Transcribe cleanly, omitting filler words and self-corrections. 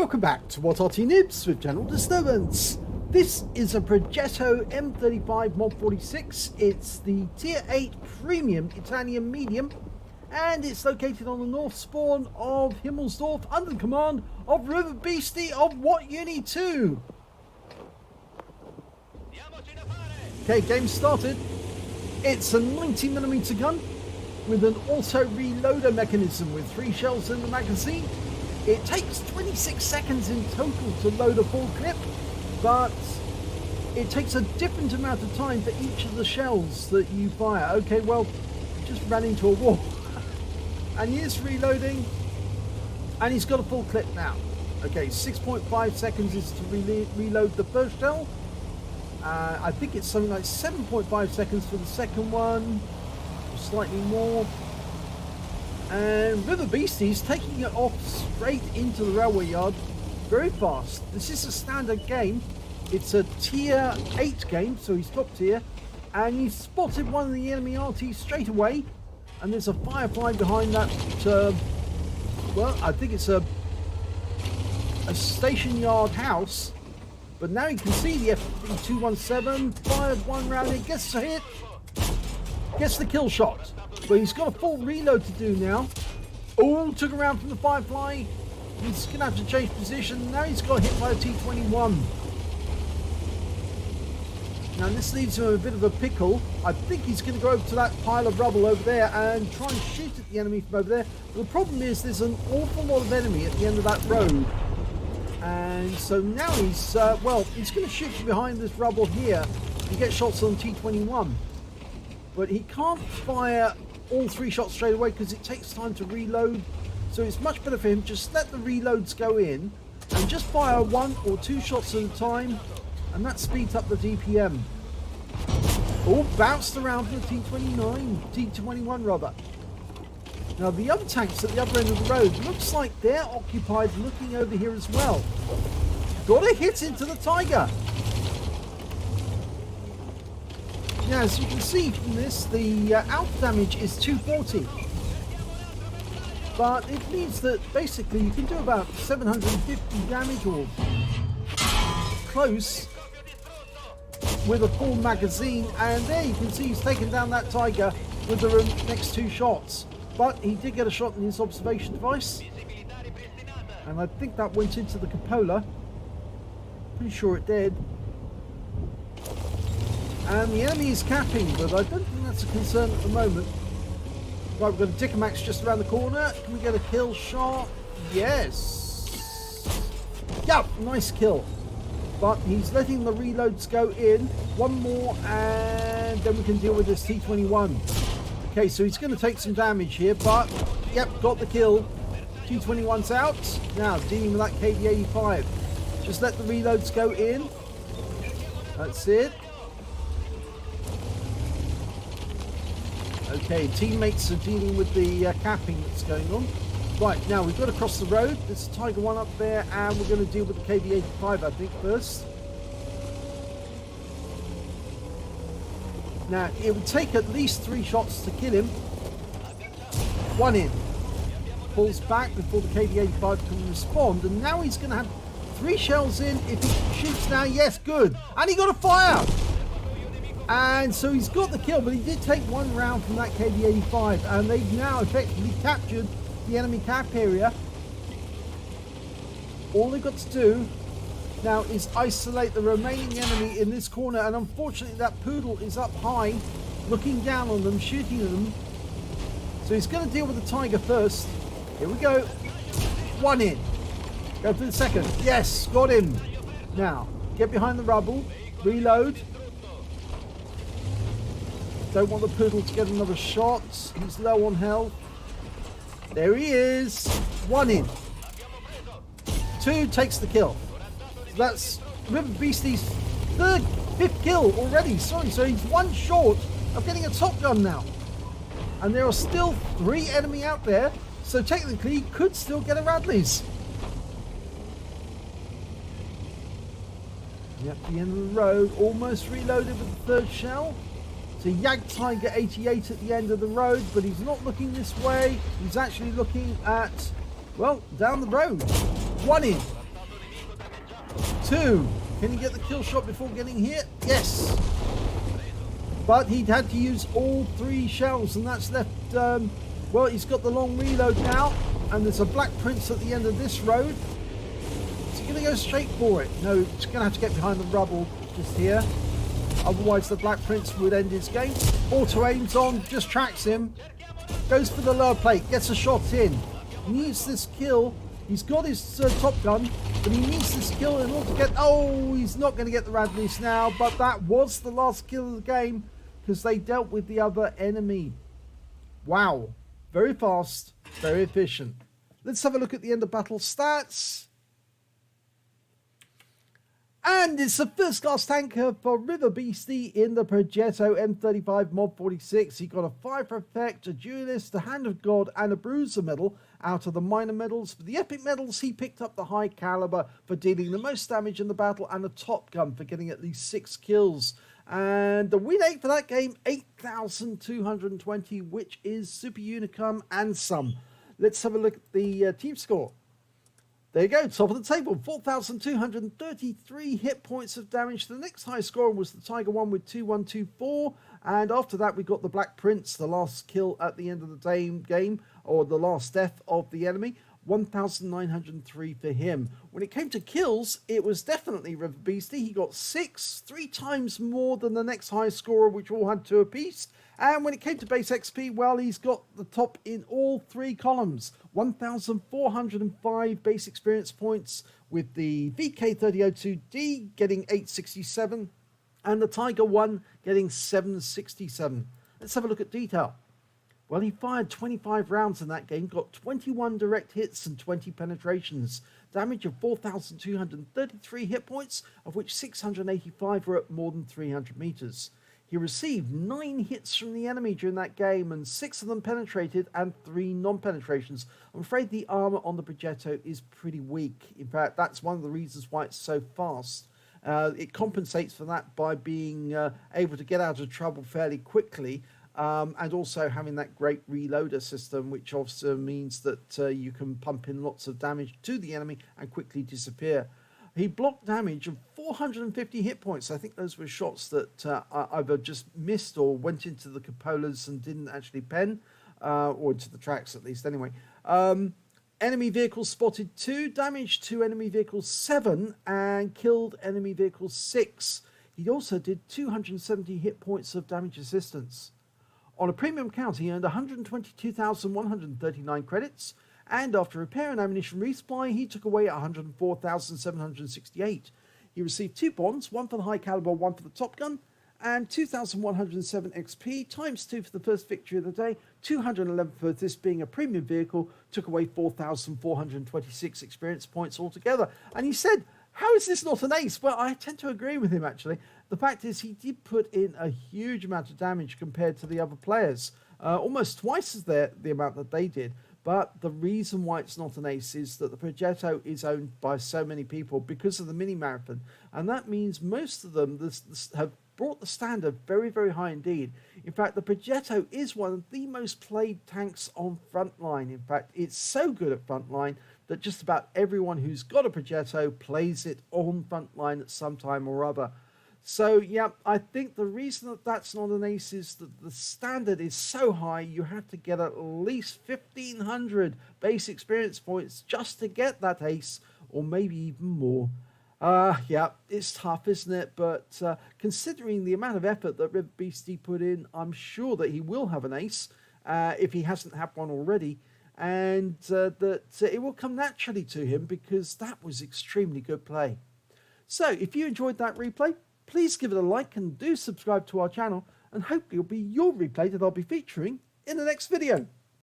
Welcome back to What Arty Noobs with General Disturbance. This is a Progetto M35 Mod 46. It's the Tier 8 Premium Italian Medium, and it's located on the north spawn of Himmelsdorf under the command of River Beastie of What Uni 2. Okay, game started. It's a 90mm gun with an auto reloader mechanism with 3 shells in the magazine. It takes 26 seconds in total to load a full clip, but it takes a different amount of time for each of the shells that you fire. Okay, well, just ran into a wall. And he is reloading, and he's got a full clip now. Okay, 6.5 seconds is to reload the first shell. I think it's something like 7.5 seconds for the second one, or slightly more. And River Beastie's taking it off straight into the railway yard very fast. This is a standard game. It's a tier 8 game, so he's top tier. And he spotted one of the enemy Arty straight away. And there's a firefly behind that. Well, I think it's a station yard house. But now you can see the FD217 fired one round. It gets a hit. Gets the kill shot. But he's got a full reload to do now. Oh, took around from the Firefly. He's going to have to change position. Now he's got hit by a T21. Now this leaves him a bit of a pickle. I think he's going to go over to that pile of rubble over there and try and shoot at the enemy from over there. But the problem is there's an awful lot of enemy at the end of that road. And so now he's, well, he's going to shoot from behind this rubble here and get shots on T21. But he can't fire all 3 shots straight away because it takes time to reload. So it's much better for him just let the reloads go in and just fire 1 or 2 shots at a time, and that speeds up the DPM. Oh, bounced around for the T21 rather. Now the other tanks at the other end of the road looks like they're occupied looking over here as well. Got a hit into the Tiger. Now, as you can see from this, the alpha damage is 240. But it means that basically you can do about 750 damage or close with a full magazine. And there you can see he's taken down that Tiger with the next 2 shots. But he did get a shot in his observation device. And I think that went into the cupola. Pretty sure it did. And the enemy is capping, but I don't think that's a concern at the moment. Right, we've got a Dickomax just around the corner. Can we get a kill shot? Yes. Yep, nice kill. But he's letting the reloads go in. 1 more, and then we can deal with this T21. Okay, so he's going to take some damage here, but yep, got the kill. T21's out. Now, dealing with that KD85. Just let the reloads go in. That's it. Okay, teammates are dealing with the capping that's going on. Right, now we've got to cross the road. There's a Tiger 1 up there, and we're going to deal with the KD85, I think, first. Now, it would take at least 3 shots to kill him. 1 in. Pulls back before the KD85 can respond, and now he's going to have 3 shells in. If he shoots now, yes, good. And he got a fire! And so he's got the kill, but he did take 1 round from that KD85, and they've now effectively captured the enemy cap area. All they've got to do now is isolate the remaining enemy in this corner, and unfortunately that poodle is up high, looking down on them, shooting at them. So he's going to deal with the Tiger first. Here we go. 1 in. Go for the second. Yes, got him. Now, get behind the rubble, reload. Don't want the poodle to get another shot. He's low on health. There he is. 1 in. 2 takes the kill. So that's River Beastie's 5th kill already. Sorry, so he's 1 short of getting a top gun now. And there are still 3 enemy out there. So technically he could still get a Radley's. Yep, the end of the road. Almost reloaded with the 3rd shell. So Jag Tiger 88 at the end of the road, but he's not looking this way. He's actually looking at, well, down the road. 1 in. 2. Can he get the kill shot before getting hit? Yes. But he had to use all 3 shells, and that's left, well, he's got the long reload now, and there's a Black Prince at the end of this road. Is he going to go straight for it? No, he's going to have to get behind the rubble just here. Otherwise, the Black Prince would end his game. Auto aims on, just tracks him. Goes for the lower plate, gets a shot in. He needs this kill. He's got his top gun, but he needs this kill in order to get... Oh, he's not going to get the Radleys now, but that was the last kill of the game because they dealt with the other enemy. Wow. Very fast, very efficient. Let's have a look at the end of battle stats. And it's the first class tanker for River Beastie in the Progetto M35 Mod 46. He got a 5 effect, a duelist, a Hand of God, and a Bruiser medal out of the minor medals. For the epic medals, he picked up the high caliber for dealing the most damage in the battle, and a top gun for getting at least 6 kills. And the win rate for that game, 8,220, which is Super Unicum and some. Let's have a look at the team score. There you go, top of the table, 4,233 hit points of damage. The next high score was the Tiger one with 2,124. And after that, we got the Black Prince, the last kill at the end of the game, or the last death of the enemy. 1,903 for him. When it came to kills, it was definitely River Beastie. He got 6, 3 times more than the next high scorer, which all had 2 apiece. And when it came to base XP, well, he's got the top in all 3 columns. 1,405 base experience points, with the VK3002D getting 867 and the Tiger 1 getting 767. Let's have a look at detail. Well, he fired 25 rounds in that game, got 21 direct hits and 20 penetrations. Damage of 4,233 hit points, of which 685 were at more than 300 meters. He received 9 hits from the enemy during that game, and 6 of them penetrated and 3 non-penetrations. I'm afraid the armor on the Progetto is pretty weak. In fact, that's one of the reasons why it's so fast. It compensates for that by being able to get out of trouble fairly quickly, and also having that great reloader system, which also means that you can pump in lots of damage to the enemy and quickly disappear. He blocked damage of 450 hit points. I think those were shots that either just missed or went into the cupolas and didn't actually pen, or into the tracks at least anyway. Enemy vehicles spotted 2, damaged 2 enemy vehicles 7, and killed enemy vehicles 6. He also did 270 hit points of damage assistance. On a premium count, he earned 122,139 credits, and after repair and ammunition resupply, he took away 104,768. He received 2 bonds, one for the high caliber, one for the top gun, and 2,107 XP, times 2 for the first victory of the day, 211 for this being a premium vehicle, took away 4,426 experience points altogether. And he said, how is this not an ace? Well, I tend to agree with him, actually. The fact is, he did put in a huge amount of damage compared to the other players, almost twice as the amount that they did. But the reason why it's not an ace is that the Progetto is owned by so many people because of the mini-marathon. And that means most of them have brought the standard very, very high indeed. In fact, the Progetto is one of the most played tanks on Frontline. In fact, it's so good at Frontline that just about everyone who's got a Progetto plays it on Frontline at some time or other. So, yeah, I think the reason that that's not an ace is that the standard is so high, you have to get at least 1,500 base experience points just to get that ace, or maybe even more. Yeah, it's tough, isn't it? But considering the amount of effort that River Beastie put in, I'm sure that he will have an ace, if he hasn't had one already, and that it will come naturally to him because that was extremely good play. So, if you enjoyed that replay, please give it a like and do subscribe to our channel, and hopefully it'll be your replay that I'll be featuring in the next video.